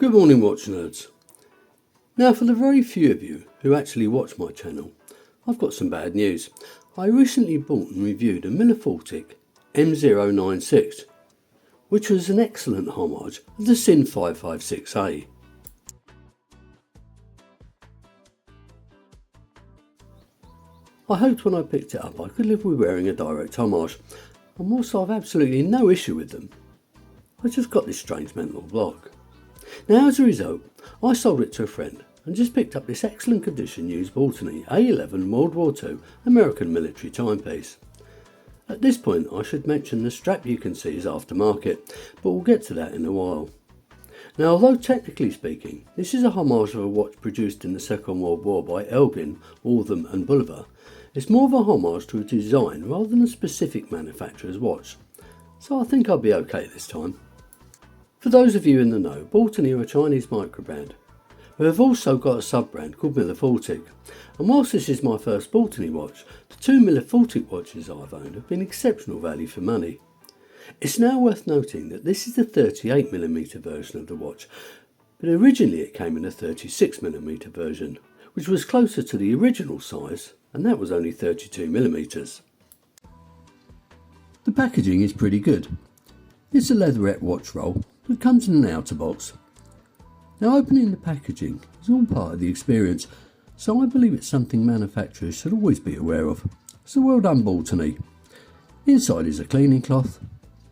Good morning, watch nerds. Now, for the very few of you who actually watch my channel, I've got some bad news. I recently bought and reviewed a Millerfortic M096, which was an excellent homage of the Sin 556A. I hoped when I picked it up I could live with wearing a direct homage, and whilst I've absolutely no issue with them, I just got this strange mental block. Now, as a result, I sold it to a friend and just picked up this excellent condition used Baltany A-11 World War II American military timepiece. At this point I should mention the strap you can see is aftermarket, but we'll get to that in a while. Now, although technically speaking this is a homage of a watch produced in the Second World War by Elgin, Waltham and Bulliver, it's more of a homage to a design rather than a specific manufacturer's watch, so I think I'll be okay this time. For those of you in the know, Baltany are a Chinese microbrand, who have also got a sub-brand called Millerfortic, and whilst this is my first Baltany watch, the two Millerfortic watches I've owned have been exceptional value for money. It's now worth noting that this is the 38mm version of the watch, but originally it came in a 36mm version, which was closer to the original size, and that was only 32mm. The packaging is pretty good. It's a leatherette watch roll that comes in an outer box. Now, opening the packaging is all part of the experience, so I believe it's something manufacturers should always be aware of. So well done, Baltany. Inside is a cleaning cloth,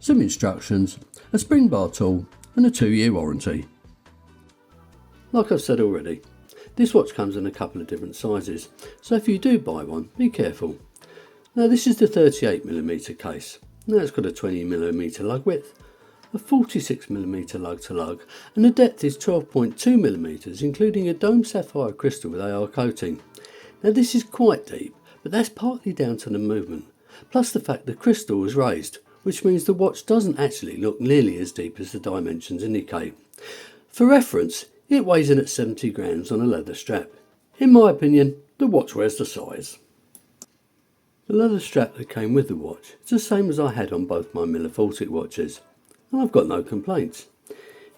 some instructions, a spring bar tool and a 2-year warranty. Like I've said already, this watch comes in a couple of different sizes, so if you do buy one, be careful. Now, this is the 38mm case. Now, it's got a 20mm lug width, a 46mm lug to lug, and the depth is 12.2mm, including a dome sapphire crystal with AR coating. Now, this is quite deep, but that's partly down to the movement, plus the fact the crystal was raised, which means the watch doesn't actually look nearly as deep as the dimensions indicate. For reference, it weighs in at 70 grams on a leather strap. In my opinion, the watch wears the size. The leather strap that came with the watch is the same as I had on both my Millerfortic watches, and I've got no complaints.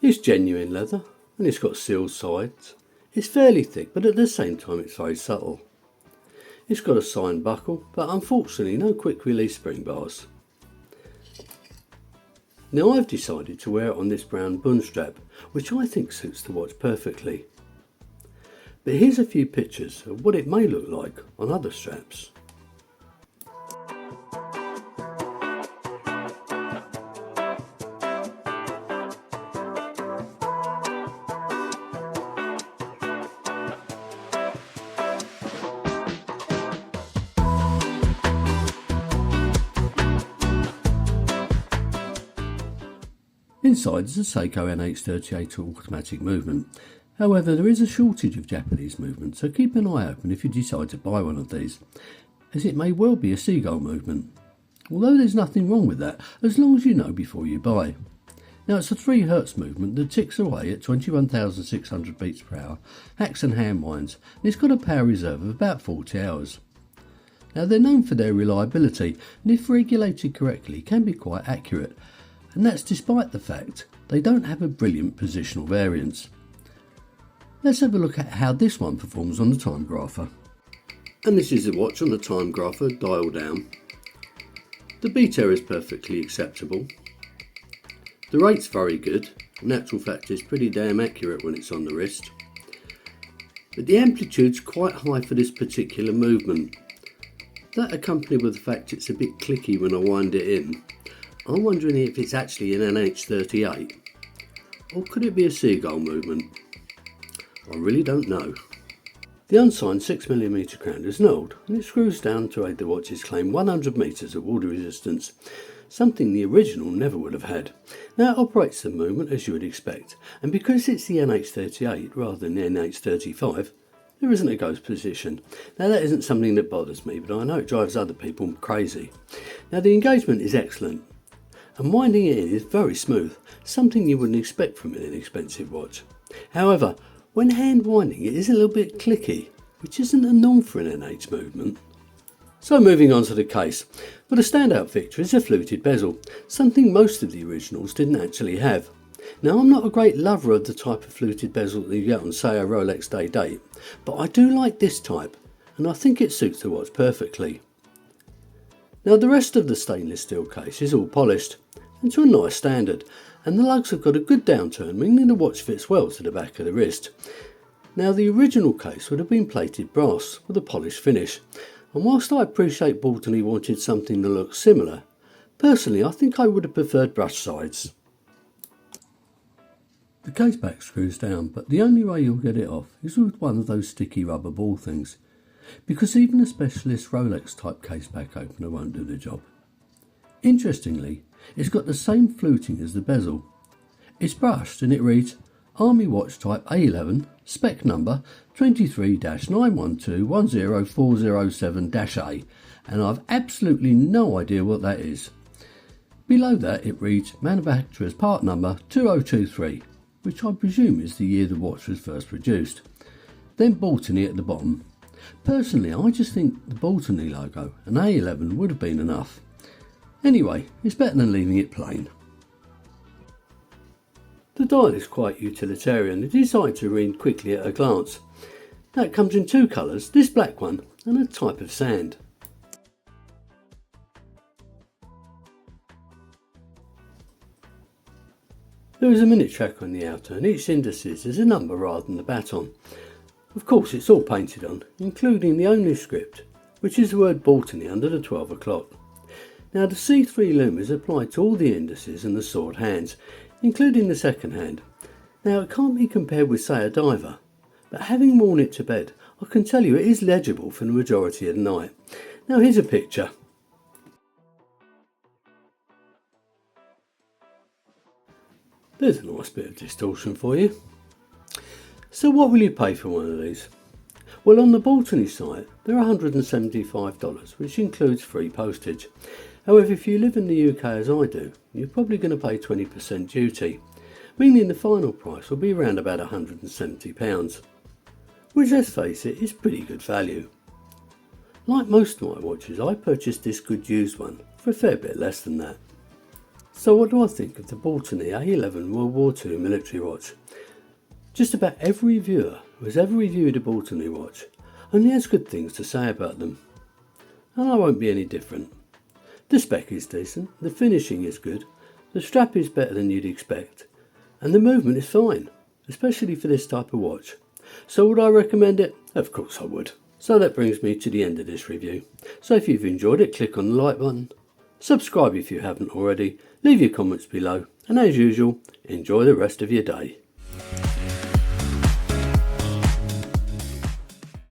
It's genuine leather and it's got sealed sides. It's fairly thick, but at the same time it's very subtle. It's got a signed buckle, but unfortunately no quick release spring bars. Now, I've decided to wear it on this brown bund strap, which I think suits the watch perfectly. But here's a few pictures of what it may look like on other straps. Inside is a Seiko NH38 automatic movement. However, there is a shortage of Japanese movement, so keep an eye open if you decide to buy one of these, as it may well be a seagull movement. Although there's nothing wrong with that, as long as you know before you buy. Now, it's a 3Hz movement that ticks away at 21,600 beats per hour, hacks and hand winds, and it's got a power reserve of about 40 hours. Now, they're known for their reliability, and if regulated correctly can be quite accurate, and that's despite the fact they don't have a brilliant positional variance. Let's have a look at how this one performs on the time grapher. And this is the watch on the time grapher dial down. The beat error is perfectly acceptable. The rate's very good, in actual fact it's pretty damn accurate when it's on the wrist. But the amplitude's quite high for this particular movement. That accompanied with the fact it's a bit clicky when I wind it in. I'm wondering if it's actually an NH38, or could it be a seagull movement? I really don't know. The unsigned 6mm crown is knurled, and it screws down to aid the watch's claim 100 metres of water resistance, something the original never would have had. Now, it operates the movement as you would expect, and because it's the NH38 rather than the NH35, there isn't a ghost position. Now, that isn't something that bothers me, but I know it drives other people crazy. Now, the engagement is excellent, and winding it in is very smooth, something you wouldn't expect from an inexpensive watch. However, when hand winding it is a little bit clicky, which isn't a norm for an NH movement. So moving on to the case, but a standout feature is a fluted bezel, something most of the originals didn't actually have. Now, I'm not a great lover of the type of fluted bezel that you get on, say, a Rolex Day-Date, but I do like this type, and I think it suits the watch perfectly. Now, the rest of the stainless steel case is all polished, and to a nice standard, and the lugs have got a good downturn, meaning the watch fits well to the back of the wrist. Now, the original case would have been plated brass with a polished finish, and whilst I appreciate Baltany wanted something that looks similar, personally I think I would have preferred brush sides. The case back screws down, but the only way you'll get it off is with one of those sticky rubber ball things, because even a specialist Rolex type case back opener won't do the job. Interestingly, it's got the same fluting as the bezel. It's brushed and it reads Army Watch Type A-11, spec number 23-912-10407-A, and I've absolutely no idea what that is. Below that it reads Manufacturer's Part Number 2023, which I presume is the year the watch was first produced. Then Baltany at the bottom. Personally, I just think the Baltany logo and A-11 would have been enough. Anyway, it's better than leaving it plain. The dial is quite utilitarian. It is designed to read quickly at a glance. Now it comes in two colours, this black one and a type of sand. There is a minute tracker on the outer, and each indices is a number rather than the baton. Of course it's all painted on, including the only script, which is the word Baltany under the 12 o'clock. Now the C3 lume is applied to all the indices and the sword hands, including the second hand. Now it can't be compared with, say, a diver, but having worn it to bed, I can tell you it is legible for the majority of the night. Now here's a picture. There's a nice bit of distortion for you. So what will you pay for one of these? Well, on the Baltany site, they're $175, which includes free postage. However, if you live in the UK as I do, you're probably going to pay 20% duty, meaning the final price will be around about £170, which, let's face it, is pretty good value. Like most of my watches, I purchased this good used one for a fair bit less than that. So what do I think of the Baltany A-11 World War II military watch? Just about every viewer who has ever reviewed a Baltany watch only has good things to say about them, and I won't be any different. The spec is decent, the finishing is good, the strap is better than you'd expect, and the movement is fine, especially for this type of watch. So would I recommend it? Of course I would. So that brings me to the end of this review. So if you've enjoyed it, click on the like button, subscribe if you haven't already, leave your comments below, and as usual, enjoy the rest of your day.